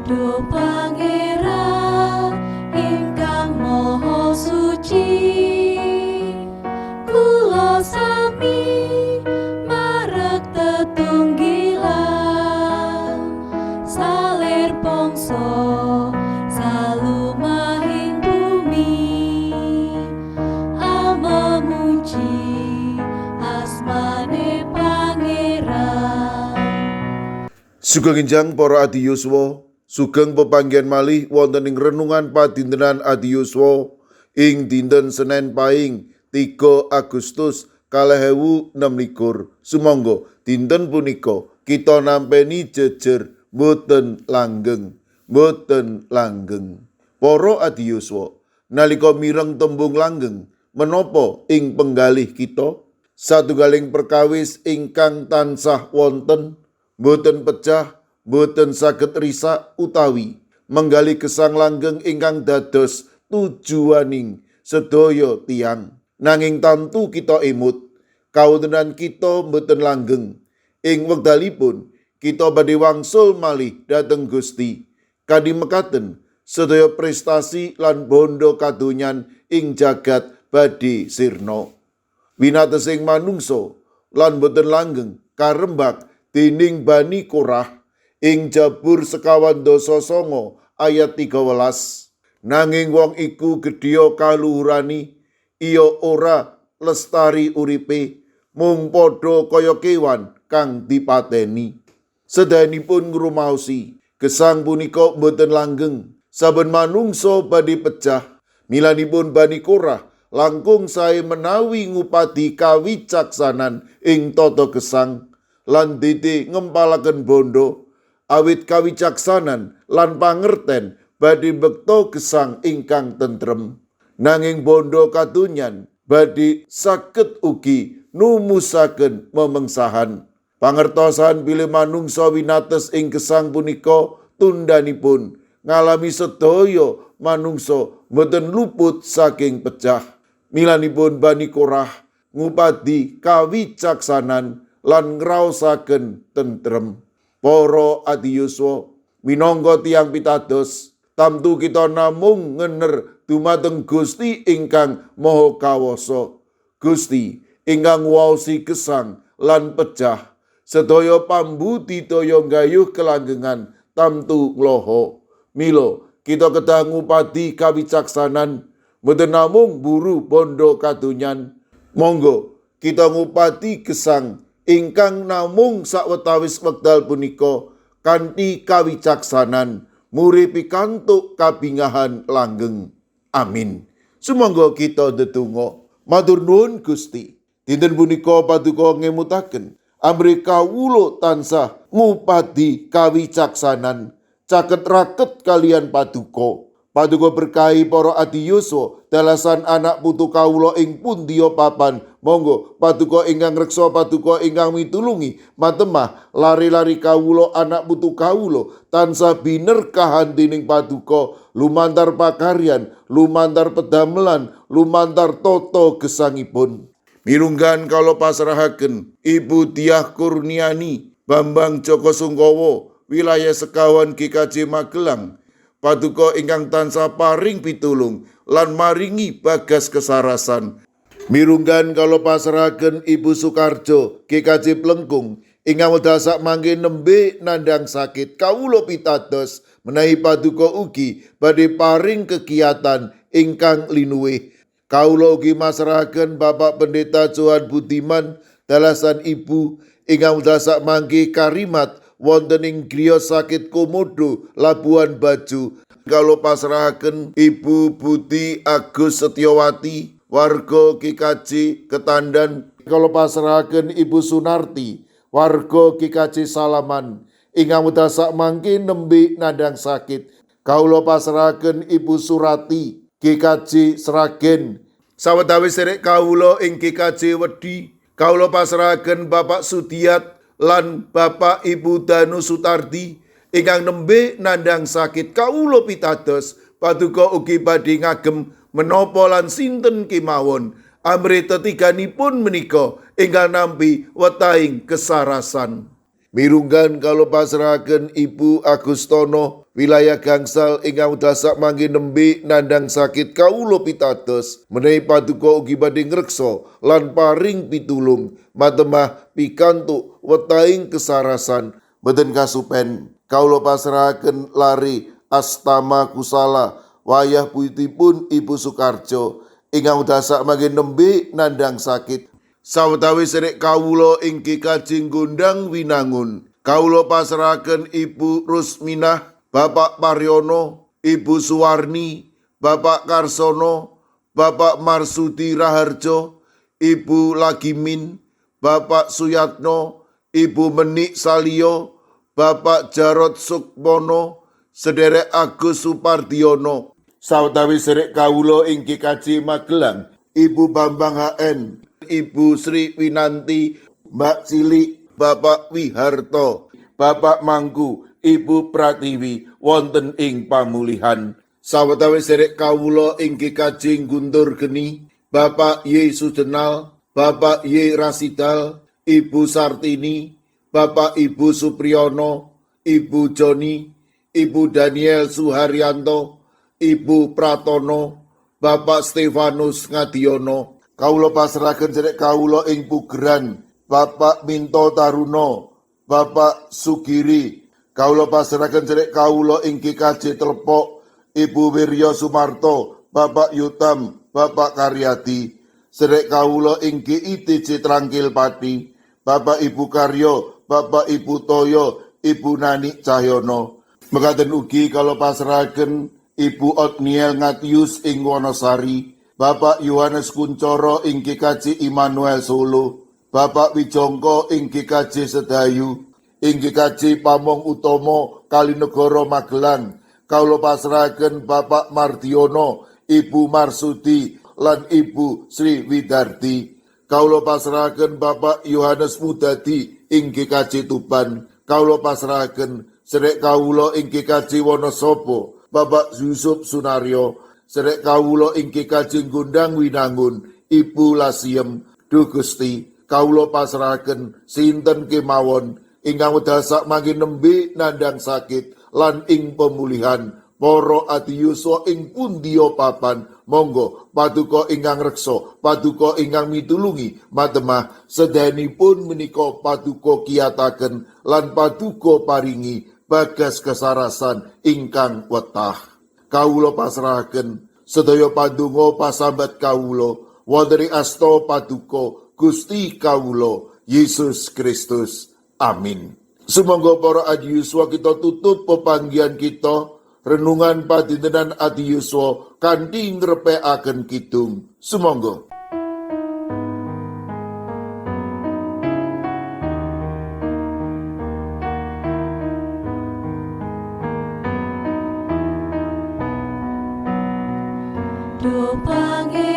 Duh Pangeran ingkang Maha Suci, kula sami marek tetunggilan, salir pongso salumahing bumi, memuji asmane Pangeran. Sugeng enjang para adi yuswa, sugeng pepanggihan malih wonten ing renungan padintenan adi yuswa ing dinten Senen Pahing 3 Agustus 2026. Sumangga dinten punika kita nampeni jejer boten langgeng. Para adi yuswa, nalika mireng tembung langgeng menapa ing penggalih kita? Satunggaling perkawis ingkang tansah wonten boten pecah, boten saged risak utawi menggali gesang langgeng ingkang dados tujuaning sedaya tiyang. Nanging tantu kita emut, kawontenan kita boten langgeng. Ing wekdalipun kita badhe wangsul malih dhateng Gusti. Kanthi mekaten sedaya prestasi lan bondo kadonyan ing jagat badhe sirna. Winatesing manungsa lan boten langgeng karembak dening Bani Korah ing Jabur 59 ayat 13. Nanging wong iku gedya kaluhurani, iya ora lestari uripe, mung padha kaya kewan kang dipateni. Sedayanipun ngrumaosi, gesang punika boten langgeng, saben manungsa badhe pecah. Milanipun Bani Korah langkung sae menawi ngupadi kawicaksanan ing tata gesang lan dite ngempalaken bondo, awit kawicaksanan lan pangerten badhe bekta gesang ingkang tentrem. Nanging bondo kadonyan badhe saged ugi numusaken memengsahan. Pangertosan bilih manungsa winates ing gesang punika tundanipun ngalami sedaya manungsa boten luput saking pecah. Milanipun Bani Korah ngupadi kawicaksanan lan ngraosaken tentrem. Para adi yuswa, minangka tiyang pitados, tamtu kita namung ngener dumateng Gusti ingkang Maha Kawasa. Gusti ingkang waosi gesang lan pecah, sedaya pambudidaya nggayuh kelanggengan tamtu nglaha. Mila kita kedah ngupadi kawicaksanan, boten namung buru bondo kadonyan. Monggo kita ngupadi gesang ingkang namung sawetawis wekdal punika kanthi kawicaksanan muri pikantuk kabingahan langgeng. Amin. Sumangga kita ndedonga. Matur nuwun Gusti, dinten punika paduka ngemutaken amri kawula tansah ngupadi kawicaksanan caket raket kalian paduka. Paduka berkahi para adi yuswa dalasan anak putu kawula ing pundiya papan. Monggo paduka ingkang reksa, paduka ingkang mitulungi matemah lari-lari kawula anak putu kawula tansah binerkahan dening paduka lumantar pakaryan, lumantar pedamelan, lumantar tata gesangipun. Mirunggan kala pasrahaken Ibu Diah Kurniani Bambang Joko Sungkowo wilayah Sekawan GKJ Magelang. Paduka ingkang tansah paring pitulung lan maringi bagas kesarasan. Mirunggan kala pasrahaken Ibu Sukarjo GKJ Plengkung ingkang wedal sak mangke nembe nandhang sakit. Kawula pitados menawi paduka ugi badhe paring kegiatan ingkang linuwih. Kawula ugi masrahaken Bapak Pendeta Johan Budiman dalasan Ibu ingkang wedal sak mangke karimat wonten ing griya sakit Komodo Labuhan Bajo. Kawula pasrahaken Ibu Budi Agus Setyawati warga GKJ Ketandan. Kawula pasrahaken Ibu Sunarti warga GKJ Salaman ingkang wedal sak mangke nembe nandhang sakit. Kawula pasrahaken Ibu Surati GKJ Sragen. Sawetawis sedherek kawula ing GKJ Wedi, kawula pasrahaken Bapak Sudiat lan Bapak Ibu Danu Sutardi ingkang nembe nandhang sakit. Kawula pitados paduka ugi badhe ngagem menapa lan sinten kemawon amri tetiganipun menika ingkang nampi wetahing kesarasan. Mirunggan kalau pasrahaken Ibu Agustono wilayah gangsal ingkang dasak mangke nembe nandhang sakit kawula pitados menawi paduka ugi badhe ngreksa lan paring pitulung matemah pikantuk wetahing kesarasan boten kasupen kawula pasrahaken lari astama kusala wayah puyutipun Ibu Sukarjo ingkang dasak mangke nembe nandhang sakit sawetawis sedherek kawula inggih kajeng gondang winangun kawula pasrahaken Ibu Rusminah, Bapak Paryono, Ibu Suwarni, Bapak Karsono, Bapak Marsudi Raharjo, Ibu Lagimin, Bapak Suyatno, Ibu Menik Salio, Bapak Jarod Sukmono, sedherek Agus Supardiono, sawetawis sedherek kawula inggih kajeng Magelang, Ibu Bambang HN, Ibu Sri Winanti, Mbak Cilik, Bapak Wiharto, Bapak Mangku, Ibu Pratiwi wonten ing pamulihan. Sawetawis sedherek kawula inggih kajeng Guntur Geni, Bapak Y Sudenal, Bapak Y Rasidal, Ibu Sartini, Bapak Ibu Supriyono, Ibu Joni, Ibu Daniel Suharyanto, Ibu Pratono, Bapak Stefanus Ngadiono. Kawula pasrahaken sedherek kawula ing pugeran, Bapak Minto Taruno, Bapak Sugiri. Kawula pasrahaken sedherek kawula inggih kajeng Telepok, Ibu Wiryo Sumarto, Bapak Yutam, Bapak Karyadi. Sedherek kawula inggih ITC Trangkil Pati, Bapak Ibu Karyo, Bapak Ibu Toyo, Ibu Nani Cahyono. Mekaten ugi kawula pasrahaken Ibu Otniel Ngatius ing Wonosari, Bapak Yohanes Kuncoro inggih kajeng Immanuel Solo, Bapak Wijongko inggih kajeng Sedayu, inggih kajeng Pamong Utomo Kalinegoro Magelang. Kawula pasrahaken Bapak Mardiono, Ibu Marsudi lan Ibu Sri Widarti. Kawula pasrahaken Bapak Yohanes Mudadi inggih kajeng Tuban. Kawula pasrahaken sedherek kawula inggih kajeng Wonosobo, Bapak Yusuf Sunaryo. Sedherek kawula inggih kajeng Gondang Winangun, Ibu Lasiem. Duh Gusti, kawula pasrahaken sinten kemawon ingkang dasak mangke nembe nandhang sakit lan ing pemulihan para adiyuswa ing pundiya papan. Monggo paduka ingkang reksa, paduka ingkang mitulungi matemah sedayanipun menika paduka kiyataken lan paduka paringi bagas kesarasan ingkang wetah. Kawula pasrahaken sedaya pandonga pasambat kawula wonten ing asta paduka Gusti kawula Yesus Kristus. Amin. Sumangga para adiyuswa kita tutup pepanggihan kita renungan padintenan adiyuswa kanthi ngrepekaken kidung. Sumangga. Duh Pangeran